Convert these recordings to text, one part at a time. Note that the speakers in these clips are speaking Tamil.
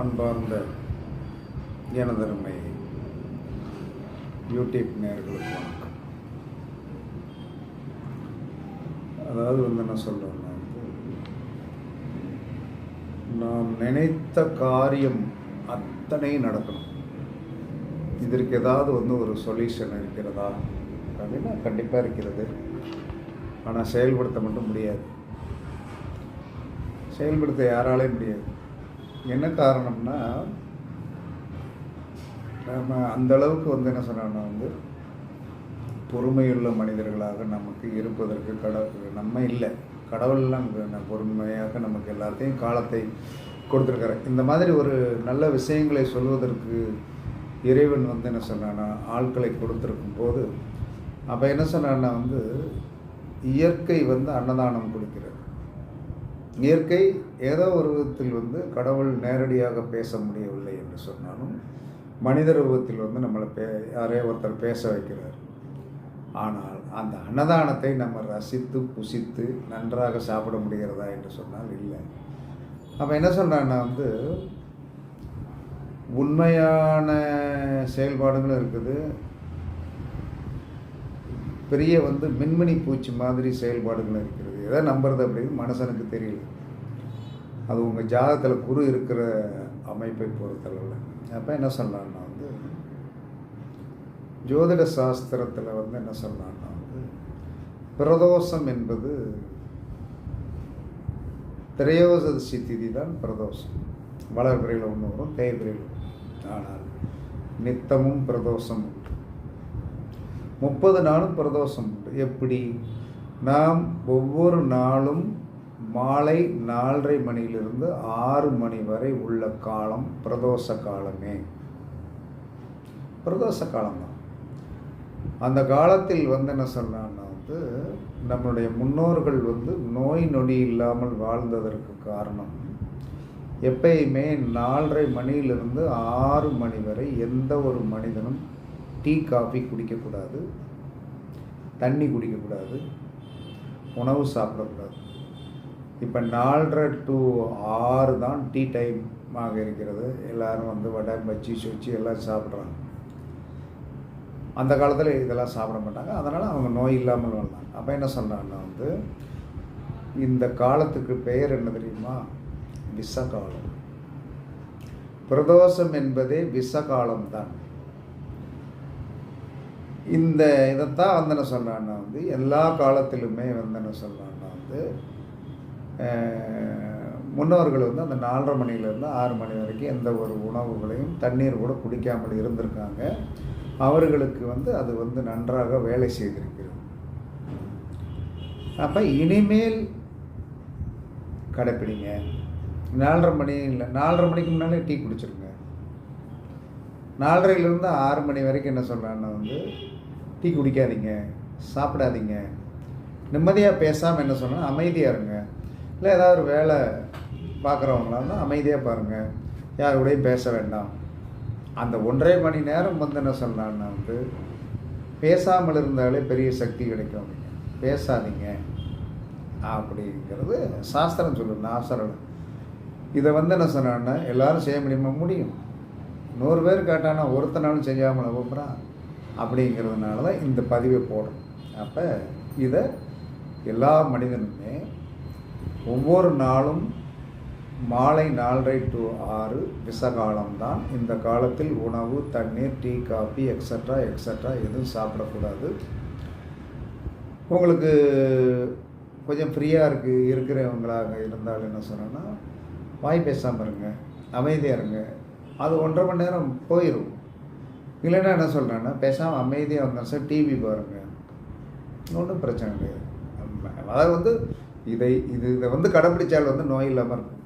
அன்பார்ந்த எனதருமை யூடியூப் நேயர்களுக்கு வணக்கம். அதாவது என்ன சொல்கிறேன்னா, நாம் நினைத்த காரியம் அத்தனை நடக்கணும். இதற்கு ஏதாவது ஒரு சொல்யூஷன் இருக்கிறதா அப்படின்னா கண்டிப்பாக இருக்கிறது. ஆனால் செயல்படுத்த மட்டும் முடியாது. செயல்படுத்த யாராலே முடியாது. என்ன காரணம்னா, நம்ம அந்தளவுக்கு என்ன சொன்னோன்னா பொறுமையுள்ள மனிதர்களாக நமக்கு இருப்பதற்கு நம்ம இல்லை, கடவுள்லாம் பொறுமையாக நமக்கு எல்லாத்தையும் காலத்தை கொடுத்துருக்காரு. இந்த மாதிரி ஒரு நல்ல விஷயங்களை சொல்வதற்கு இறைவன் என்ன சொன்னான்னா ஆட்களை கொடுத்துருக்கும் போது, அப்போ என்ன சொன்னான்னா இயற்கை அன்னதானம் கொடுக்கிறது. இயற்கை ஏதோ ஒரு விதத்தில் கடவுள் நேரடியாக பேச முடியவில்லை என்று சொன்னாலும் மனித ரூபத்தில் நம்மளை யாரே ஒருத்தர் பேச வைக்கிறார். ஆனால் அந்த அன்னதானத்தை நம்ம ரசித்து புசித்து நன்றாக சாப்பிட முடிகிறதா என்று சொன்னால் இல்லை. அப்போ என்ன சொல்கிறான்னா உண்மையான செயல்பாடுகளும் இருக்குது, பெரிய மின்மினி பூச்சி மாதிரி செயல்பாடுகளும் இருக்கிறது. எதை நம்புறது அப்படின்னு மனுஷனுக்கு தெரியல. அது உங்கள் ஜாதகத்தில் குரு இருக்கிற அமைப்பை பொறுத்தளவில். அப்போ என்ன சொல்லலான்னா ஜோதிட சாஸ்திரத்தில் என்ன சொல்லலான்னா பிரதோஷம் என்பது திரையோதசி திதி தான் பிரதோஷம். வளர்பிறையில் ஒன்று வரும், தேய்பிறையில். ஆனால் நித்தமும் பிரதோஷம் உண்டு, 30 நாளும் பிரதோஷம் உண்டு. எப்படி? நாம் ஒவ்வொரு நாளும் மாலை 4:30 மணியிலிருந்து 6 மணி வரை உள்ள காலம் பிரதோஷ காலமே. பிரதோஷ காலம்தான். அந்த காலத்தில் என்ன சொன்னான்னா நம்மளுடைய முன்னோர்கள் நோய் நொடி இல்லாமல் வாழ்ந்ததற்கு காரணம், எப்பயுமே 4:30 மணியிலிருந்து 6 மணி வரை எந்த ஒரு மனிதனும் டீ காஃபி குடிக்கக்கூடாது, தண்ணி குடிக்கக்கூடாது, உணவு சாப்பிடக்கூடாது. இப்போ 4:30 to 6 தான் டீ டைமாக இருக்கிறது. எல்லோரும் வடை பஜ்ஜி சொச்சி எல்லாம் சாப்பிட்றாங்க. அந்த காலத்தில் இதெல்லாம் சாப்பிட மாட்டாங்க. அதனால் அவங்க நோய் இல்லாமல் வாழ்ந்தாங்க. அப்போ என்ன சொன்னாங்கன்னா இந்த காலத்துக்கு பெயர் என்ன தெரியுமா? விஷகாலம். பிரதோஷம் என்பதே விஷகாலம்தான். இந்த இதைத்தான் என்ன சொல்கிறான்னா எல்லா காலத்திலுமே என்ன சொல்கிறான்னா முன்னோர்கள் அந்த 4:30 மணிலேருந்து 6 மணி வரைக்கும் எந்த ஒரு உணவுகளையும் தண்ணீர் கூட குடிக்காமல் இருந்திருக்காங்க. அவர்களுக்கு அது நன்றாக வேலை செய்திருக்கிறது. அப்போ இனிமேல் கடைப்பிடிங்க. 4:30 மணி இல்லை, 4:30 மணிக்கு முன்னாலே டீ குடிச்சிருங்க. 4:30லேருந்து 6 மணி வரைக்கும் என்ன சொல்கிறான்னா டீ குடிக்காதீங்க, சாப்பிடாதீங்க, நிம்மதியாக பேசாமல் என்ன சொன்னால் அமைதியாக இருங்க. இல்லை ஏதாவது ஒரு வேலை பார்க்குறவங்களாம் அமைதியாக பாருங்கள், யார் கூடயும் பேச வேண்டாம். அந்த 1.5 மணி நேரம் என்ன சொல்லலான்னா பேசாமல் இருந்தாலே பெரிய சக்தி கிடைக்கும். பேசாதீங்க அப்படிங்கிறது சாஸ்திரம் சொல்லுது. நான் சொல்லலை. இதை என்ன சொன்னான்னா எல்லோரும் செய்ய முடியும். 100 பேர் கேட்டானா ஒருத்தனாலும் செய்யாமல் போகிறான். அப்படிங்கிறதுனால தான் இந்த பதிவை போடுறோம். அப்போ இதை எல்லா மனிதனுமே ஒவ்வொரு நாளும் மாலை 4:30 to 6 விஷகாலம்தான். இந்த காலத்தில் உணவு, தண்ணீர், டீ, காஃபி எக்ஸட்ரா எதுவும் சாப்பிடக்கூடாது. உங்களுக்கு கொஞ்சம் ஃப்ரீயாக இருக்கிறவங்களாக இருந்தால் என்ன சொன்னோன்னா வாய் பேசாமல் இருங்க, அமைதியாக இருங்க. அது 1.5 மணி நேரம் போயிடும். இல்லைன்னா என்ன சொல்கிறேன்னா பேசாமல் அமைதியாக வந்தால் சார் டிவி பாருங்கள், ஒன்றும் பிரச்சனை கிடையாது. அதாவது இதை கடைப்பிடிச்சால் நோய் இல்லாமல் இருக்கும்.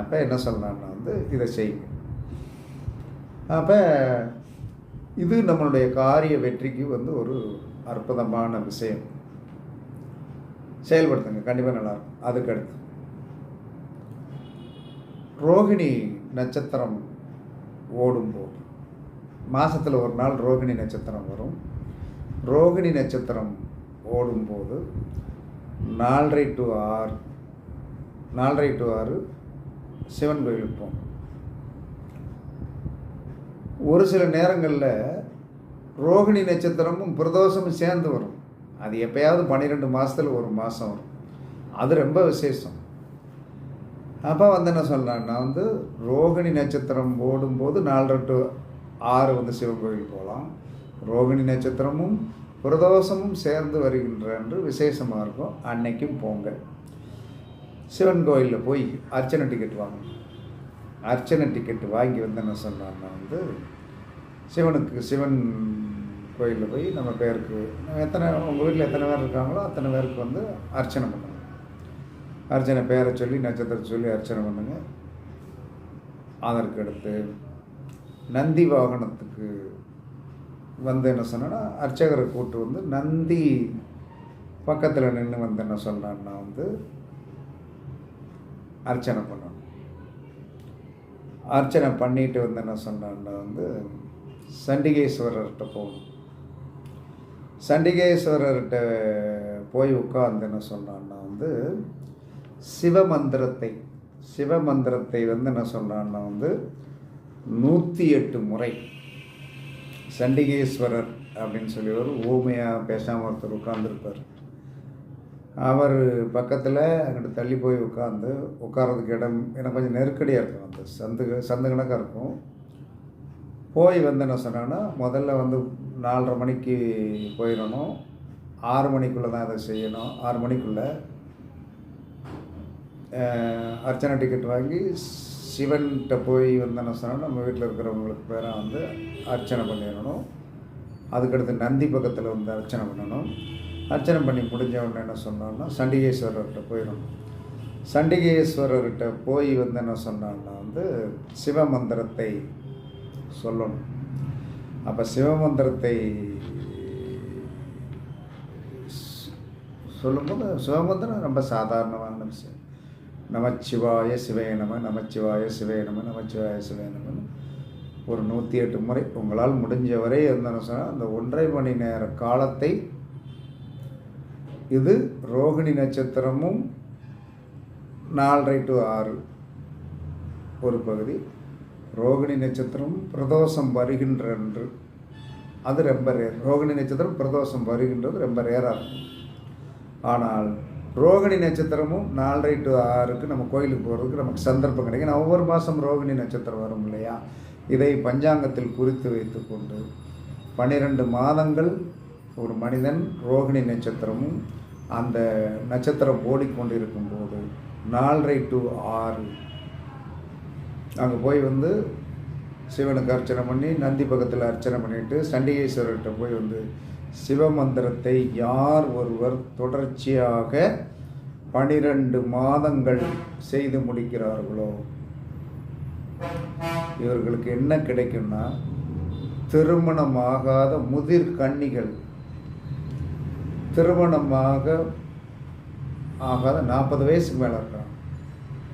அப்போ என்ன சொல்லலான்னா இதை செய்யுங்க. அப்போ இது நம்மளுடைய காரிய வெற்றிக்கு ஒரு அற்புதமான விஷயம். செயல்படுத்துங்க, கண்டிப்பாக நல்லாயிருக்கும். அதுக்கடுத்து ரோகிணி நட்சத்திரம் ஓடும்போது மாதத்தில் ஒரு நாள் ரோகிணி நட்சத்திரம் வரும். ரோகிணி நட்சத்திரம் ஓடும்போது 4:30 to 6 சிவன் கோயிலுக்கு போகும். ஒரு சில நேரங்களில் ரோகிணி நட்சத்திரமும் பிரதோஷமும் சேர்ந்து வரும். அது எப்போயாவது 12 மாதத்தில் ஒரு மாதம் வரும். அது ரொம்ப விசேஷம். அப்போ என்ன சொல்லலான்னா ரோகிணி நட்சத்திரம் போடும்போது 4 to 6 சிவன் கோயில் போகலாம். ரோகிணி நட்சத்திரமும் பிரதோஷமும் சேர்ந்து வருகின்ற என்று விசேஷமாக இருக்கும். அன்னைக்கும் போங்க. சிவன் கோயிலில் போய் அர்ச்சனை டிக்கெட் வாங்க. அர்ச்சனை டிக்கெட் வாங்கி என்ன சொன்னான்னா சிவன் கோயிலில் போய் நம்ம பேருக்கு உங்கள் வீட்டில் எத்தனை பேர் இருக்காங்களோ அத்தனை பேருக்கு அர்ச்சனை பண்ணுங்க. அர்ச்சனை பேரை சொல்லி நட்சத்திரத்தை சொல்லி அர்ச்சனை பண்ணுங்க. அதற்கு அடுத்து நந்தி வாகனத்துக்கு என்ன சொன்னா அர்ச்சகரை கூட்டு நந்தி பக்கத்தில் நின்று என்ன சொன்னான்னா அர்ச்சனை பண்ணணும். அர்ச்சனை பண்ணிட்டு என்ன சொன்னான்னா சண்டிகேஸ்வரர்கிட்ட போகணும். சண்டிகேஸ்வரர்கிட்ட போய் உட்கார்ந்து என்ன சொன்னான்னா சிவமந்திரத்தை என்ன சொன்னான்னா 108 முறை சண்டிகேஸ்வரர் அப்படின்னு சொல்லி ஒரு ஊமையாக பேசாமல் ஒருத்தர் உட்கார்ந்துருப்பார். அவர் பக்கத்தில் அங்கிட்டு தள்ளி போய் உட்கார்றதுக்கு இடம் எனக்கு கொஞ்சம் நெருக்கடியாக இருக்கும். சந்து கணக்காக இருக்கும். போய் என்ன சொன்னான்னா முதல்ல 4:30 மணிக்கு போயிடணும். 6 மணிக்குள்ளே தான் அதை செய்யணும். 6 மணிக்குள்ளே அர்ச்சனை டிக்கெட் வாங்கி சிவன்கிட்ட போய் என்ன சொன்னால் நம்ம வீட்டில் இருக்கிறவங்களுக்கு பேராக அர்ச்சனை பண்ணிடணும். அதுக்கடுத்து நந்தி பக்கத்தில் அர்ச்சனை பண்ணணும். அர்ச்சனை பண்ணி முடிஞ்ச உடனே என்ன சொன்னோன்னா சண்டிகேஸ்வரர்கிட்ட போயிடணும். சண்டிகேஸ்வரர்கிட்ட போய் என்ன சொன்னான்னா சிவமந்திரத்தை சொல்லணும். அப்போ சிவமந்திரத்தை சொல்லும்போது சிவமந்திரம் ரொம்ப சாதாரணமான விஷயம். நமச்சிவாய சிவே நம, நமச்சிவாய சிவே நம, நமச்சிவாய சிவே நமன்னு ஒரு 108 முறை உங்களால் முடிஞ்ச வரை என்ன சொன்னால் அந்த 1.5 மணி நேர காலத்தை இது ரோகிணி நட்சத்திரமும் 4:30 to 6 ஒரு பகுதி, ரோகிணி நட்சத்திரம் பிரதோஷம் வருகின்ற என்று அது ரொம்ப ரேர். ரோகிணி நட்சத்திரம் பிரதோஷம் வருகின்றது ரொம்ப ரேராக இருக்கும். ஆனால் ரோகிணி நட்சத்திரமும் 4:30 to 6 நம்ம கோயிலுக்கு போகிறதுக்கு நமக்கு சந்தர்ப்பம் கிடைக்கும். நான் ஒவ்வொரு மாதம் ரோகிணி நட்சத்திரம் வரும் இல்லையா, இதை பஞ்சாங்கத்தில் குறித்து வைத்து கொண்டு 12 மாதங்கள் ஒரு மனிதன் ரோகிணி நட்சத்திரமும் அந்த நட்சத்திரம் ஓடிக்கொண்டிருக்கும் போது 4:30 to 6 அங்கே போய் சிவனுக்கு அர்ச்சனை பண்ணி நந்தி பக்கத்தில் அர்ச்சனை பண்ணிவிட்டு சண்டிகேஸ்வரர்கிட்ட போய் சிவமந்திரத்தை யார் ஒருவர் தொடர்ச்சியாக 12 மாதங்கள் செய்து முடிக்கிறார்களோ இவர்களுக்கு என்ன கிடைக்கும்னா திருமணமாகாத முதிர் கன்னிகள், திருமணமாக ஆகாத 40 வயசுக்கு மேலே இருக்கிறான்,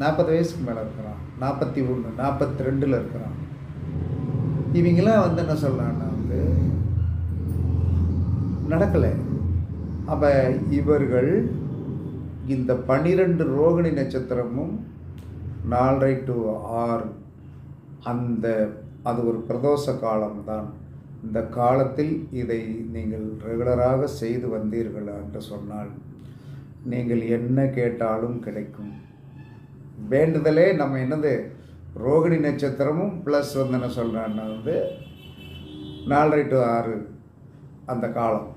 40 வயசுக்கு மேலே இருக்கிறான், 41, 42 இருக்கிறான். இவங்களாம் என்ன சொல்லலான்னா நடக்கலை. அப்போ இவர்கள் இந்த 12 ரோகிணி நட்சத்திரமும் 4:30 to 6 அது ஒரு பிரதோஷ காலம்தான். இந்த காலத்தில் இதை நீங்கள் ரெகுலராக செய்து வந்தீர்கள் என்று சொன்னால் நீங்கள் என்ன கேட்டாலும் கிடைக்கும். வேண்டுதலே நம்ம என்னது ரோகிணி நட்சத்திரமும் ப்ளஸ் என்ன சொல்கிறேன்னா 4:30 to 6 அந்த காலம்,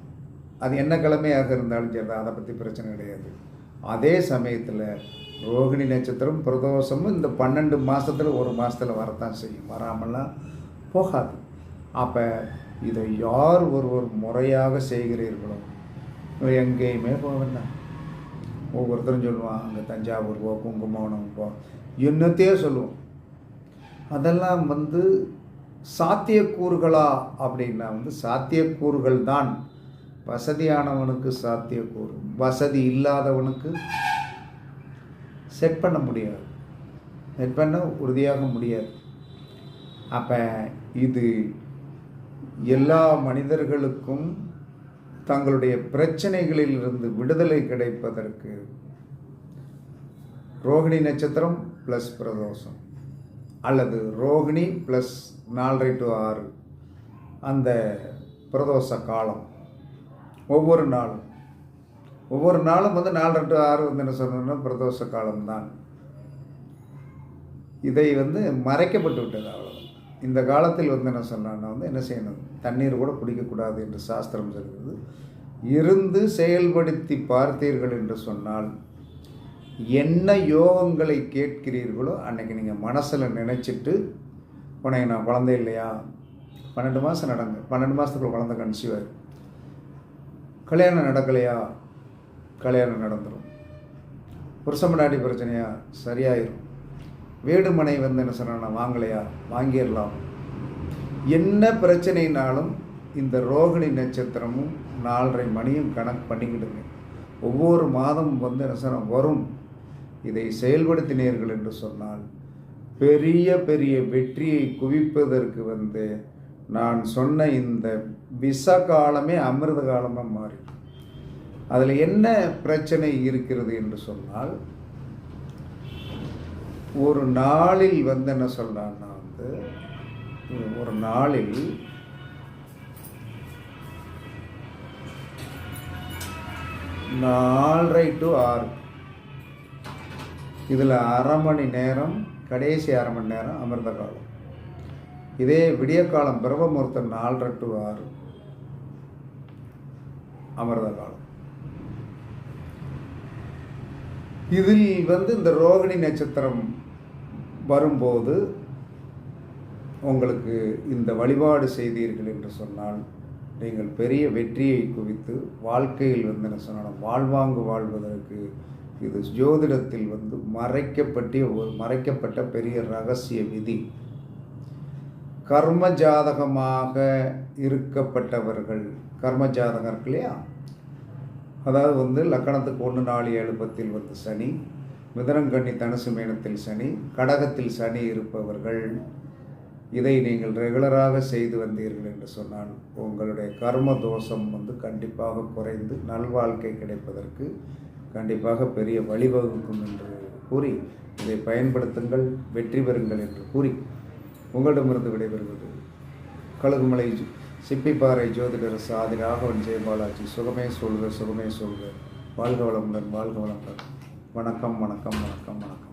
அது என்ன கிழமையாக இருந்தாலும் சரி, அதை பற்றி பிரச்சனை கிடையாது. அதே சமயத்தில் ரோகிணி நட்சத்திரம் பிரதோஷமும் இந்த 12 மாதத்தில் ஒரு மாதத்தில் வரத்தான் செய்யும், வராமலாம் போகாது. அப்போ இதை யார் ஒரு முறையாக செய்கிறீர்களோ எங்கேயுமே போக வேண்டாம். ஒவ்வொருத்தரும் சொல்லுவான் அங்கே தஞ்சாவூர் போ, குங்குமோணம் போ, என்னத்தையே சொல்லுவோம். அதெல்லாம் சாத்தியக்கூறுகளா அப்படின்னா சாத்தியக்கூறுகள் தான். வசதியானவனுக்கு சாத்தியக்கூறு, வசதி இல்லாதவனுக்கு செட் பண்ண முடியாது, செட் பண்ண உறுதியாக முடியாது. அப்போ இது எல்லா மனிதர்களுக்கும் தங்களுடைய பிரச்சனைகளிலிருந்து விடுதலை கிடைப்பதற்கு ரோகிணி நட்சத்திரம் ப்ளஸ் பிரதோஷம் அல்லது ரோகிணி ப்ளஸ் 4:30 to 6 அந்த பிரதோஷ காலம். ஒவ்வொரு நாளும் வந்து 4:30 to 6 வந்து என்ன சொல்லணும்னா பிரதோஷ காலம்தான். இதை வந்து மறைக்கப்பட்டு விட்டது. அவ்வளோ இந்த காலத்தில் வந்து என்ன சொன்னான்னா வந்து என்ன செய்யணும், தண்ணீர் கூட குடிக்கக்கூடாது என்று சாஸ்திரம் சொல்கிறது. இருந்து செயல்படுத்தி பார்த்தீர்கள் என்று சொன்னால் என்ன யோகங்களை கேட்கிறீர்களோ அன்றைக்கி நீங்கள் மனசில் நினச்சிட்டு, உனக்கு நான் குழந்தை இல்லையா, 12 மாதம் நடங்க, 12 மாதத்துக்குள்ள குழந்தை கன்சீவ் ஆயிடும், கல்யாணம் நடக்கலையா, கல்யாணம் நடந்துடும், புருஷமடாடி பிரச்சனையா சரியாயிடும், வீடு மனை வந்து என்ன சொன்னால் வாங்கலையா வாங்கிடலாம். என்ன பிரச்சனைனாலும் இந்த ரோகிணி நட்சத்திரமும் 4:30 மணியும் கணக்கு பண்ணிக்கிடுங்க. ஒவ்வொரு மாதம் வந்து என்ன சொன்னால் வரும். இதை செயல்படுத்தினீர்கள் என்று சொன்னால் பெரிய பெரிய வெற்றியை குவிப்பதற்கு வந்து நான் சொன்ன இந்த விஷ காலமே அமிர்த காலமாக மாறி. அதில் என்ன பிரச்சனை இருக்கிறது என்று சொன்னால், ஒரு நாளில் வந்து என்ன சொல்கிறான்னா வந்து ஒரு நாளில் 4:30 to 6 இதில் அரை மணி நேரம், கடைசி அரை மணி நேரம் அமிர்த காலம். இதே விடிய காலம் பிரம்ம முகூர்த்தம் 4:30 to 6 அமிர்த காலம். இதில் வந்து இந்த ரோகிணி நட்சத்திரம் வரும்போது உங்களுக்கு இந்த வழிபாடு செய்தீர்கள் என்று சொன்னால் நீங்கள் பெரிய வெற்றியை குவித்து வாழ்க்கையில் வந்து என்ன சொன்னாலும் வாழ்வாங்கு வாழ்வதற்கு இது ஜோதிடத்தில் வந்து மறைக்கப்பட்ட பெரிய ரகசிய விதி. கர்ம ஜாதகமாக இருக்கப்பட்டவர்கள், கர்ம ஜாதகம் இருக்கு இல்லையா, அதாவது வந்து லக்கணத்துக்கு 1, 4, 7, 10 வந்து சனி, மிதுனங்கன்னி தனுசு மீனத்தில் சனி, கடகத்தில் சனி இருப்பவர்கள் இதை நீங்கள் ரெகுலராக செய்து வந்தீர்கள் என்று சொன்னால் உங்களுடைய கர்ம தோஷம் வந்து கண்டிப்பாக குறைந்து நல்வாழ்க்கை கிடைப்பதற்கு கண்டிப்பாக பெரிய வழிவகுக்கும் என்று கூறி இதை பயன்படுத்துங்கள், வெற்றி பெறுங்கள் என்று கூறி உங்களிடமிருந்து விடைபெறுவது கழுகுமலை சிப்பிப்பாறை ஜோதிடர் சாதி ராகவன் ஜெயபாலாஜி. சுகமே சொல்க, சுகமே சொல்க. வாழ்க வளமுடன், வாழ்க வளமுடன். வணக்கம், வணக்கம், வணக்கம், வணக்கம்.